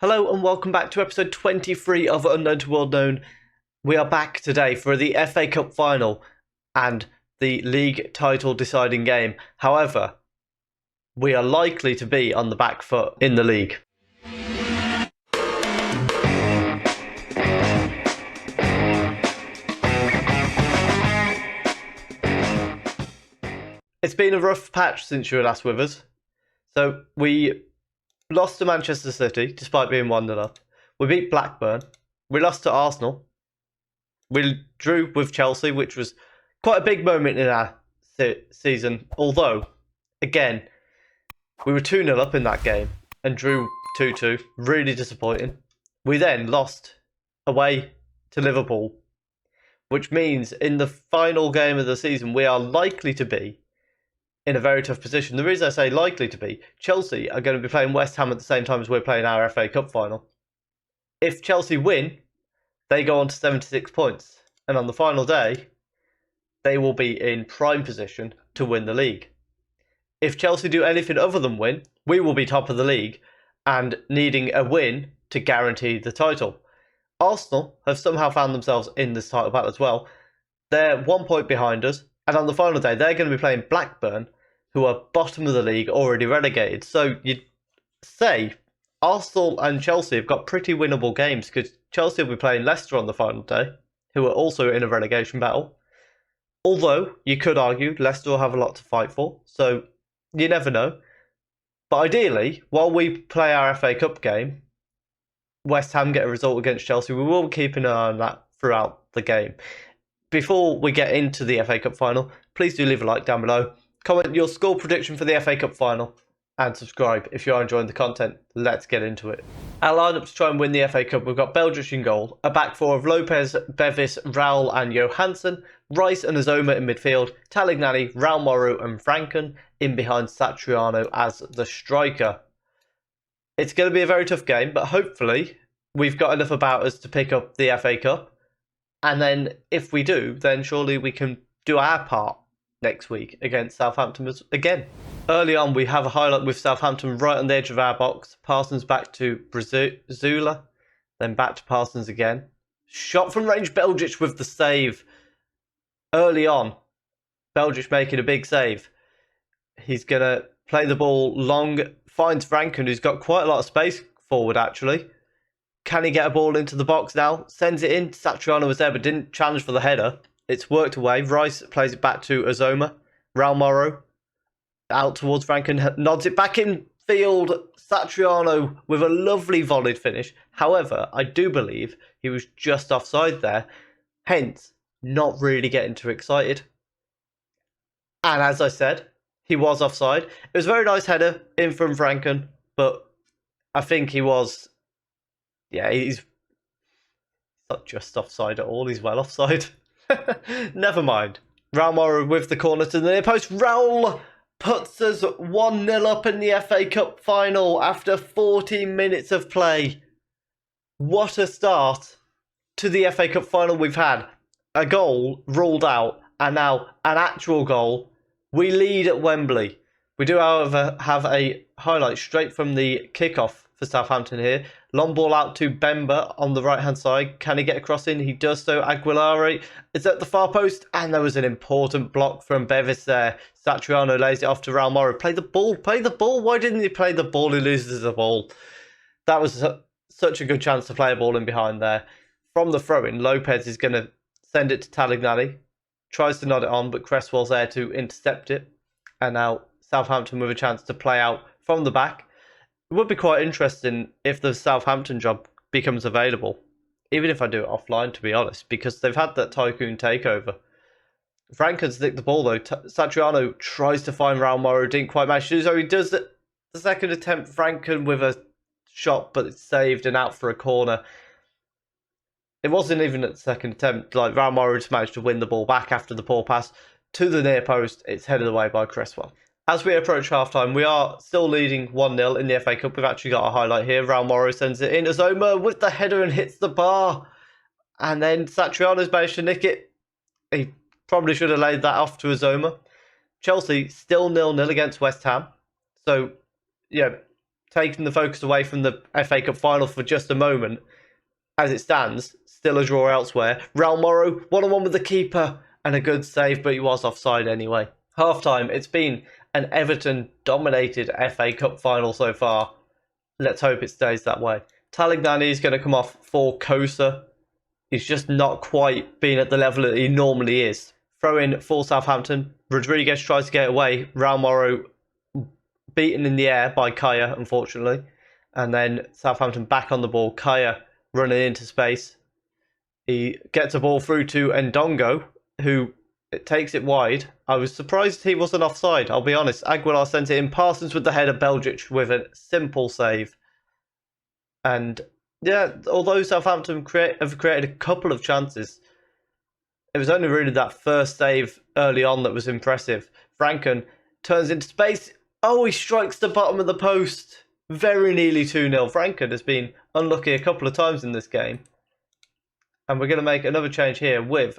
Hello and welcome back to episode 23 of Unknown to World Known. We are back today for the FA Cup final and the league title deciding game. However, we are likely to be on the back foot in the league. It's been a rough patch since you were last with us. So we lost to Manchester City despite being 1-0 up. We beat Blackburn. We lost to Arsenal. We drew with Chelsea, which was quite a big moment in our season. Although, again, we were 2-0 up in that game and drew 2-2. Really disappointing. We then lost away to Liverpool, which means in the final game of the season, we are likely to be in a very tough position. The reason I say likely to be, Chelsea are going to be playing West Ham at the same time as we're playing our FA Cup final. If Chelsea win, they go on to 76 points. And on the final day, they will be in prime position to win the league. If Chelsea do anything other than win, we will be top of the league and needing a win to guarantee the title. Arsenal have somehow found themselves in this title battle as well. They're 1 point behind us. And on the final day, they're going to be playing Blackburn, who are bottom of the league, already relegated. So you'd say Arsenal and Chelsea have got pretty winnable games because Chelsea will be playing Leicester on the final day, who are also in a relegation battle. Although, you could argue Leicester will have a lot to fight for, so you never know. But ideally, while we play our FA Cup game, West Ham get a result against Chelsea, we will keep an eye on that throughout the game. Before we get into the FA Cup final, please do leave a like down below. Comment your score prediction for the FA Cup final and subscribe if you are enjoying the content. Let's get into it. Our lineup to try and win the FA Cup, we've got Beldrich in goal, a back four of Lopez, Bevis, Raul and Johansson, Rice and Azoma in midfield, Talignani, Raul Moru and Franken in behind Satriano as the striker. It's going to be a very tough game, but hopefully we've got enough about us to pick up the FA Cup. And then if we do, then surely we can do our part next week against Southampton again. Early on, we have a highlight with Southampton right on the edge of our box. Parsons back to Zula, then back to Parsons again. Shot from range, Beldrich with the save. Early on, Beldrich making a big save. He's going to play the ball long, finds Franken, who's got quite a lot of space forward actually. Can he get a ball into the box now? Sends it in. Satriano was there but didn't challenge for the header. It's worked away. Rice plays it back to Azoma. Raul Moru out towards Franken. Nods it back in field. Satriano with a lovely volleyed finish. However, I do believe he was just offside there. Hence, not really getting too excited. And as I said, he was offside. It was a very nice header in from Franken. But I think he was... Yeah, he's not just offside at all. He's well offside. Never mind. Raul Moru with the corner to the near post. Raul puts us 1-0 up in the FA Cup final after 14 minutes of play. What a start to the FA Cup final we've had. A goal ruled out and now an actual goal. We lead at Wembley. We do, however, have a highlight straight from the kickoff for Southampton here. Long ball out to Bemba on the right-hand side. Can he get across in? He does so. Aguilari is at the far post. And there was an important block from Bevis there. Satriano lays it off to Raul Moru. Play the ball. Play the ball. Why didn't he play the ball? He loses the ball. That was such a good chance to play a ball in behind there. From the throw-in, Lopez is going to send it to Talignani. Tries to nod it on, but Cresswell's there to intercept it. And now Southampton with a chance to play out from the back. It would be quite interesting if the Southampton job becomes available, even if I do it offline, to be honest, because they've had that tycoon takeover. Franken's nicked the ball, though. Satriano tries to find Raul Moru, didn't quite manage to do so. He does the second attempt, Franken with a shot, but it's saved and out for a corner. It wasn't even at the second attempt. Like, Raul Moru just managed to win the ball back after the poor pass to the near post. It's headed away by Cresswell. As we approach half-time, we are still leading 1-0 in the FA Cup. We've actually got a highlight here. Raul Moru sends it in. Azoma with the header and hits the bar. And then Satriano's managed to nick it. He probably should have laid that off to Azoma. Chelsea still 0-0 against West Ham. So, yeah, taking the focus away from the FA Cup final for just a moment. As it stands, still a draw elsewhere. Raul Morrow, 1-on-1 with the keeper, and a good save, but he was offside anyway. Half-time, it's been an Everton-dominated FA Cup final so far. Let's hope it stays that way. Talignani is going to come off for Kosa. He's just not quite been at the level that he normally is. Throw in for Southampton. Rodriguez tries to get away. Raul Morrow beaten in the air by Kaya, unfortunately. And then Southampton back on the ball. Kaya running into space. He gets a ball through to Ndongo, who takes it wide. I was surprised he wasn't offside, I'll be honest. Aguilar sent it in. Parsons with the header. Belgic with a simple save. And yeah, although Southampton have created a couple of chances, it was only really that first save early on that was impressive. Franken turns into space. Oh, he strikes the bottom of the post. Very nearly 2-0. Franken has been unlucky a couple of times in this game. And we're going to make another change here with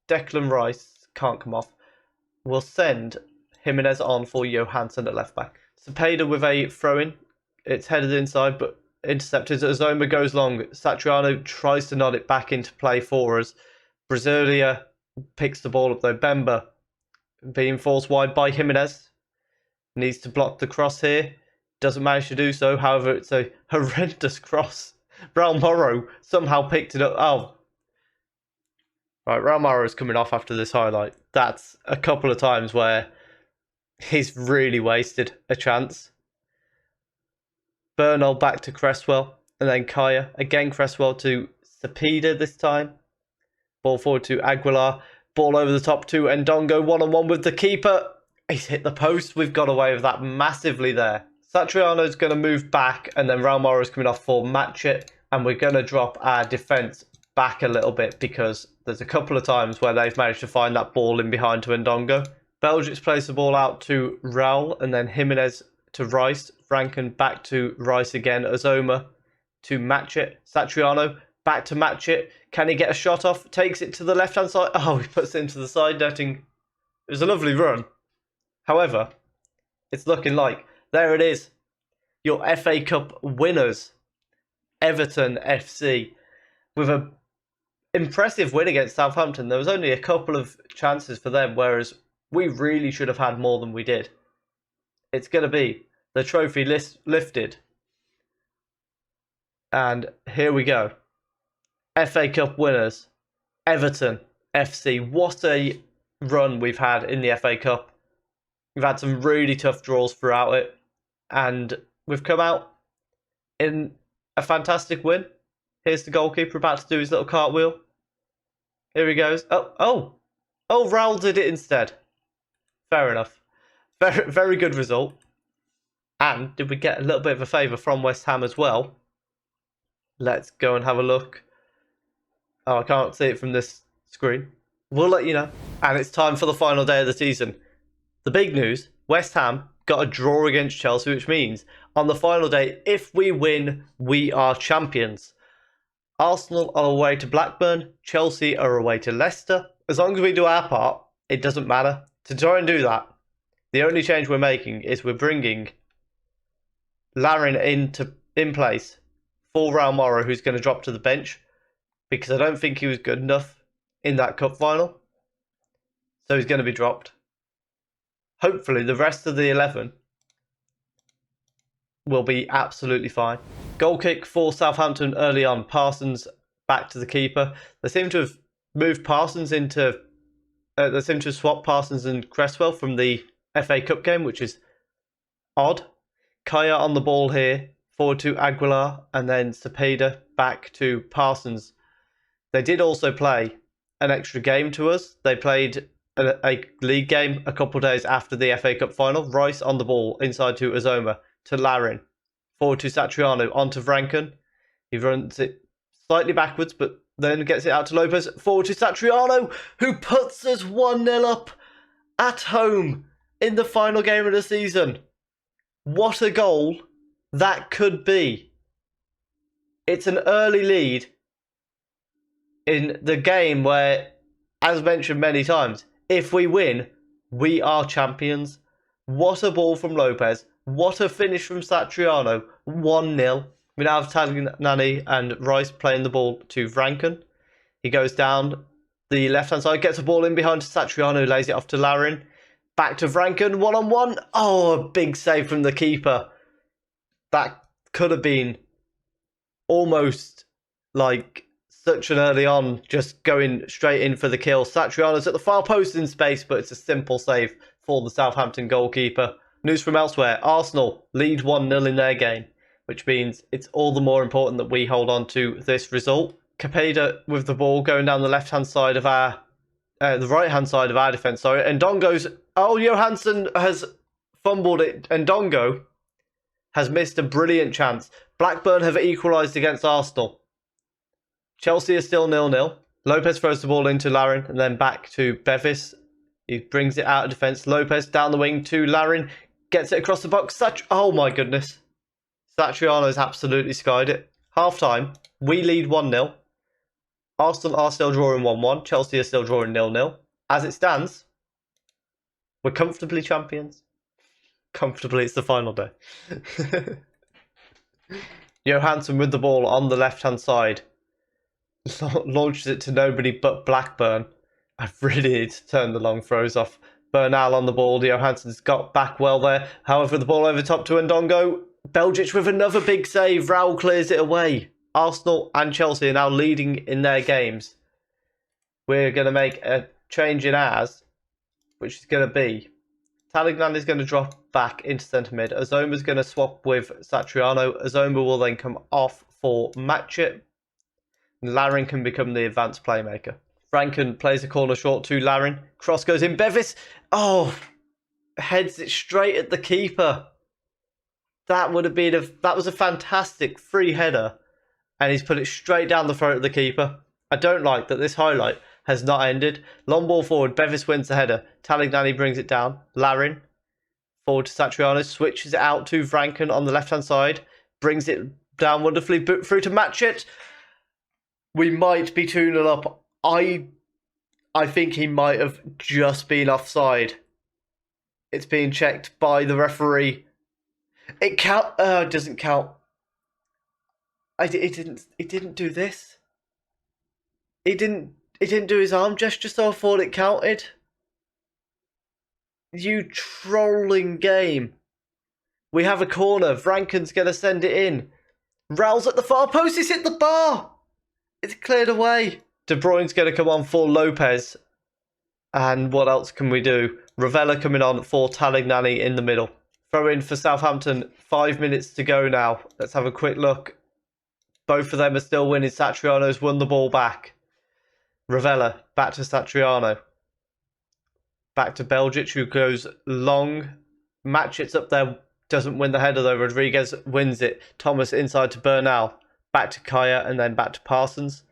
Declan Rice. Can't come off. We'll send Jimenez on for Johansson at left back. Cepeda with a throw-in. It's headed inside, but intercepted. Azoma goes long. Satriano tries to nod it back into play for us. Brasilia picks the ball up though. Bemba being forced wide by Jimenez. Needs to block the cross here. Doesn't manage to do so. However, it's a horrendous cross. Raul Morrow somehow picked it up. Oh. Right, Raul Morrow is coming off after this highlight. That's a couple of times where he's really wasted a chance. Bernal back to Cresswell, and then Kaya. Again, Cresswell to Cepeda this time. Ball forward to Aguilar. Ball over the top to Ndongo. 1-on-1 with the keeper. He's hit the post. We've got away with that massively there. Satriano's going to move back, and then Raul Morrow's coming off for match it. And we're going to drop our defence back a little bit because there's a couple of times where they've managed to find that ball in behind to Ndongo. Belgic's plays the ball out to Raul, and then Jimenez to Rice. Franken back to Rice again. Azoma to match it. Satriano back to match it. Can he get a shot off? Takes it to the left-hand side. Oh, he puts it into the side netting. It was a lovely run. However, it's looking like, there it is. Your FA Cup winners. Everton FC. With an impressive win against Southampton. There was only a couple of chances for them, whereas we really should have had more than we did. It's going to be the trophy lifted. And here we go. FA Cup winners. Everton FC. What a run we've had in the FA Cup. We've had some really tough draws throughout it. And we've come out in a fantastic win. Here's the goalkeeper about to do his little cartwheel. Here he goes. Oh, Raul did it instead. Fair enough. Very, very good result. And did we get a little bit of a favour from West Ham as well? Let's go and have a look. Oh, I can't see it from this screen. We'll let you know. And it's time for the final day of the season. The big news, West Ham got a draw against Chelsea, which means on the final day, if we win, we are champions. Arsenal are away to Blackburn. Chelsea are away to Leicester. As long as we do our part, it doesn't matter. To try and do that, the only change we're making is we're bringing Larin in place for Raul Morrow, who's going to drop to the bench because I don't think he was good enough in that cup final. So he's going to be dropped. Hopefully the rest of the 11 will be absolutely fine. Goal kick for Southampton early on. Parsons back to the keeper. They seem to have moved Parsons into... they seem to have swapped Parsons and Cresswell from the FA Cup game, which is odd. Kaya on the ball here. Forward to Aguilar. And then Cepeda back to Parsons. They did also play an extra game to us. They played a league game a couple of days after the FA Cup final. Rice on the ball inside to Azoma. To Larin. Forward to Satriano. On to Franken. He runs it slightly backwards, but then gets it out to Lopez. Forward to Satriano, who puts us 1-0 up at home in the final game of the season. What a goal that could be. It's an early lead in the game where, as mentioned many times, if we win, we are champions. What a ball from Lopez. What a finish from Satriano. 1-0. We now have Tagliani and Rice playing the ball to Vranken. He goes down the left-hand side, gets a ball in behind to Satriano, lays it off to Larin. Back to Vranken, 1-on-1. Oh, a big save from the keeper. That could have been almost like such an early on, just going straight in for the kill. Satriano's at the far post in space, but it's a simple save for the Southampton goalkeeper. News from elsewhere. Arsenal lead 1-0 in their game, which means it's all the more important that we hold on to this result. Capeda with the ball going down the left-hand side of our... the right-hand side of our defence, sorry. And Dongo's... Oh, Johansson has fumbled it. And Dongo has missed a brilliant chance. Blackburn have equalised against Arsenal. Chelsea is still 0-0. Lopez throws the ball into Larin and then back to Bevis. He brings it out of defence. Lopez down the wing to Larin. Gets it across the box. Oh my goodness. Satriano's absolutely skied it. Half time. We lead 1-0. Arsenal are still drawing 1-1. Chelsea are still drawing 0-0. As it stands, we're comfortably champions. Comfortably, it's the final day. Johansson with the ball on the left-hand side. Launches it to nobody but Blackburn. I really need to turn the long throws off. Bernal on the ball. Johansson's got back well there. However, the ball over top to Ndongo. Belgic with another big save. Raul clears it away. Arsenal and Chelsea are now leading in their games. We're going to make a change in ours, which is going to be Tagliani is going to drop back into centre mid. Azoma's going to swap with Satriano. Azoma will then come off for Matchit. Larin can become the advanced playmaker. Franken plays a corner short to Larin. Cross goes in. Bevis. Oh, heads it straight at the keeper. That would have been that was a fantastic free header. And he's put it straight down the throat of the keeper. I don't like that this highlight has not ended. Long ball forward. Bevis wins the header. Tagliani brings it down. Larin forward to Satriano. Switches it out to Franken on the left-hand side. Brings it down wonderfully through to Matchit. We might be 2-0 up. I think he might have just been offside. It's being checked by the referee. It doesn't count. It didn't do this. It didn't do his arm gesture, so I thought it counted. You trolling game. We have a corner. Franken's going to send it in. Raul's at the far post. He's hit the bar. It's cleared away. De Bruyne's going to come on for Lopez. And what else can we do? Ravella coming on for Tagliani in the middle. Throw in for Southampton. 5 minutes to go now. Let's have a quick look. Both of them are still winning. Satriano's won the ball back. Ravella back to Satriano. Back to Belgic, who goes long. Matchit's up there. Doesn't win the header though. Rodriguez wins it. Thomas inside to Bernal. Back to Kaya and then back to Parsons.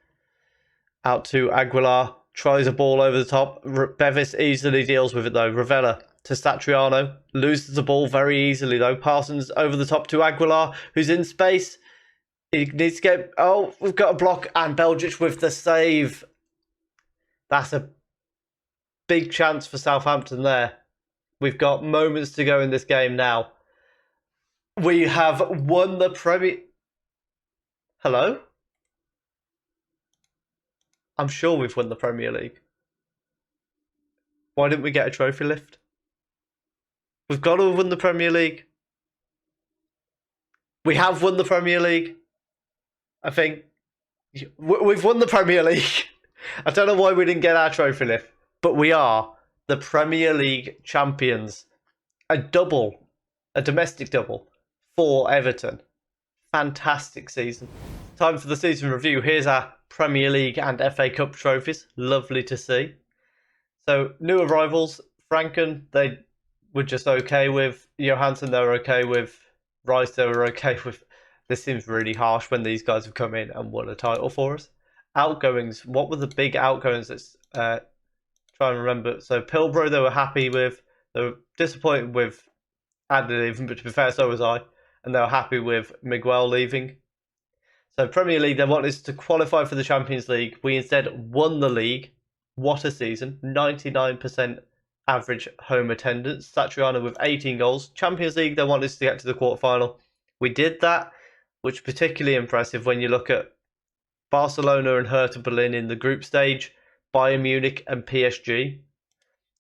Out to Aguilar. Tries a ball over the top. Bevis easily deals with it though. Ravella to Satriano. Loses the ball very easily though. Parsons over the top to Aguilar, who's in space. He needs to get... Oh, we've got a block. And Belgic with the save. That's a big chance for Southampton there. We've got moments to go in this game now. We have won the Premier... Hello? I'm sure we've won the Premier League. Why didn't we get a trophy lift? We've got to have won the Premier League. We have won the Premier League. I think. We've won the Premier League. I don't know why we didn't get our trophy lift. But we are the Premier League champions. A double. A domestic double. For Everton. Fantastic season. Time for the season review. Here's our Premier League and FA Cup trophies. Lovely to see. So, new arrivals. Franken, they were just okay with. Johansson, they were okay with. Rice, they were okay with. This seems really harsh when these guys have come in and won a title for us. Outgoings. What were the big outgoings? Let's try and remember. So, Pilbro, they were happy with. They were disappointed with Andy leaving, but to be fair, so was I. And they were happy with Miguel leaving. So Premier League, they wanted us to qualify for the Champions League. We instead won the league. What a season. 99% average home attendance. Satriano with 18 goals. Champions League, they wanted us to get to the quarterfinal. We did that, which is particularly impressive when you look at Barcelona and Hertha Berlin in the group stage, Bayern Munich and PSG.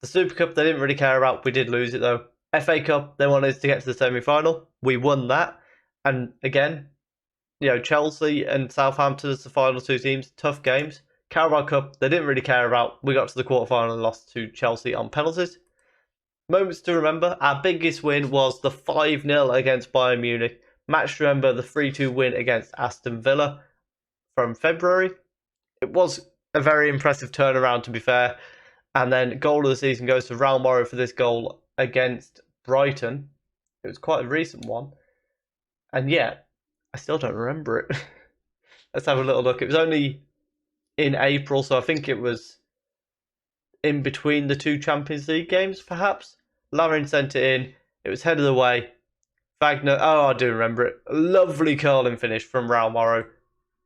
The Super Cup, they didn't really care about. We did lose it though. FA Cup, they wanted us to get to the semi-final. We won that. And again, Chelsea and Southampton as the final two teams, tough games. Carabao Cup, they didn't really care about. We got to the quarterfinal and lost to Chelsea on penalties. Moments to remember, our biggest win was the 5-0 against Bayern Munich. Match to remember, the 3-2 win against Aston Villa from February. It was a very impressive turnaround, to be fair. And then goal of the season goes to Raul Morrow for this goal against Brighton. It was quite a recent one. And yet, I still don't remember it. Let's have a little look. It was only in April, so I think it was in between the two Champions League games, perhaps. Larin sent it in. It was headed away. Wagner, I do remember it. A lovely curling finish from Raul Morrow.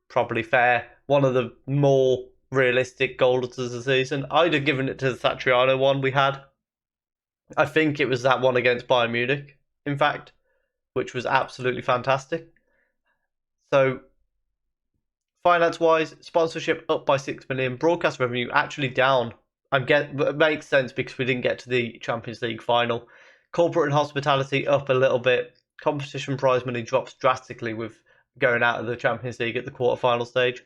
Probably fair. One of the more realistic goals of the season. I'd have given it to the Satriano one we had. I think it was that one against Bayern Munich, in fact, which was absolutely fantastic. So, finance-wise, sponsorship up by 6 million. Broadcast revenue actually down. It makes sense because we didn't get to the Champions League final. Corporate and hospitality up a little bit. Competition prize money drops drastically with going out of the Champions League at the quarterfinal stage.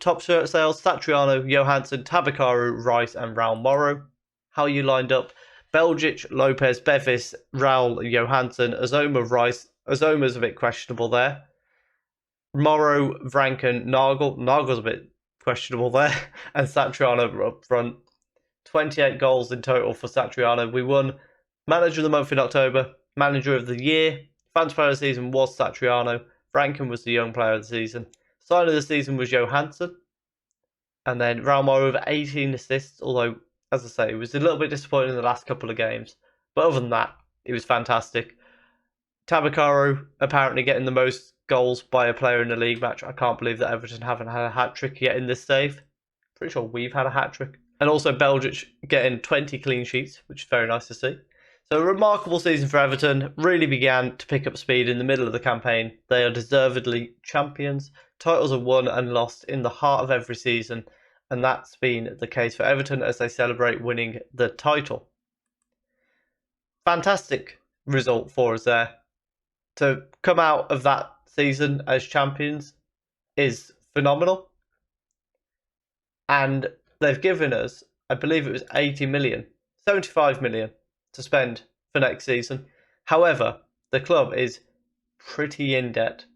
Top shirt sales, Satriano, Johansson, Tabakaru, Rice and Raul Morrow. How you lined up? Belgic, Lopez, Bevis, Raul, Johansson, Azoma, Rice. Azoma's a bit questionable there. Morrow, Vranken, Nagel. Nagel's a bit questionable there. And Satriano up front. 28 goals in total for Satriano. We won Manager of the Month in October. Manager of the Year. Fans Player of the Season was Satriano. Vranken was the Young Player of the Season. Sign of the Season was Johansson. And then Raul Morrow with 18 assists. Although, as I say, it was a little bit disappointing in the last couple of games. But other than that, it was fantastic. Tabakaru apparently getting the most goals by a player in a league match. I can't believe that Everton haven't had a hat-trick yet in this save. Pretty sure we've had a hat-trick. And also Belgic getting 20 clean sheets, which is very nice to see. So a remarkable season for Everton. Really began to pick up speed in the middle of the campaign. They are deservedly champions. Titles are won and lost in the heart of every season. And that's been the case for Everton as they celebrate winning the title. Fantastic result for us there. To come out of that season as champions is phenomenal. And they've given us, I believe it was 80 million, 75 million to spend for next season. However, the club is pretty in debt.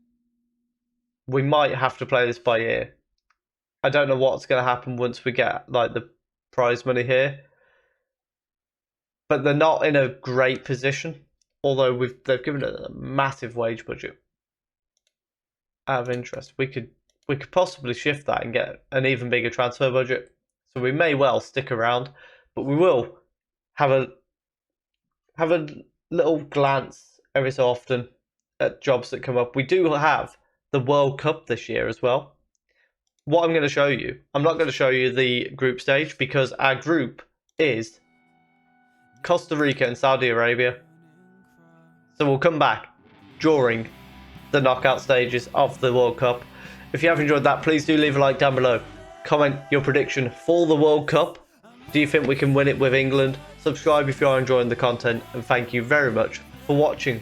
We might have to play this by ear. I don't know what's going to happen once we get the prize money here. But they're not in a great position. Although they've given it a massive wage budget. Out of interest, we could possibly shift that and get an even bigger transfer budget. So we may well stick around, but we will have a little glance every so often at jobs that come up. We do have the World Cup this year as well. What I'm going to show you, I'm not going to show you the group stage because our group is Costa Rica and Saudi Arabia. So we'll come back during the knockout stages of the World Cup. If you have enjoyed that, please do leave a like down below. Comment your prediction for the World Cup. Do you think we can win it with England? Subscribe if you are enjoying the content, and thank you very much for watching.